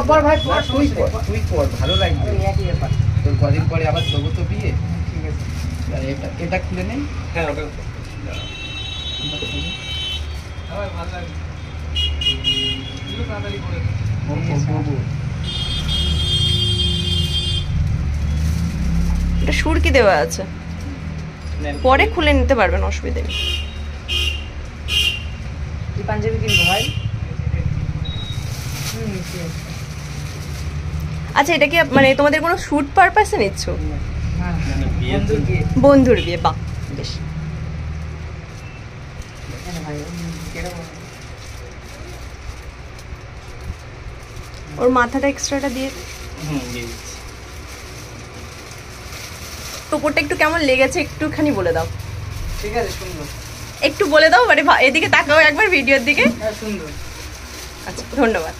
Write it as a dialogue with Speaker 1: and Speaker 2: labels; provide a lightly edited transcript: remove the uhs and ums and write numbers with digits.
Speaker 1: পর ভাই তুই পর ভালো লাগবে তোর কদিন পরে আবার দেবো তো বিয়ে। ঠিক আছে এটা খুলে নেই। হ্যাঁ ওটা ভালো লাগবে তাড়াতাড়ি করে
Speaker 2: এটা সুরকি দেওয়া আছে, পরে খুলে নিতে পারবেন, অসুবিধা নেই।
Speaker 3: পাঞ্জাবি কিনবো ভাই।
Speaker 2: আচ্ছা এটা কি মানে তোমাদের কোনো শুট পারপাসে নিচ্ছ? বন্ধুর বিয়ে, বাহ বেশ। ওর মাথাটা এক্সট্রাটা দিয়ে টোপরটা একটু কেমন লেগেছে একটুখানি বলে দাও।
Speaker 1: ঠিক আছে সুন্দর,
Speaker 2: একটু বলে দাও, মানে এদিকে তাকাও একবার ভিডিওর দিকে।
Speaker 1: হ্যাঁ সুন্দর।
Speaker 2: আচ্ছা ধন্যবাদ।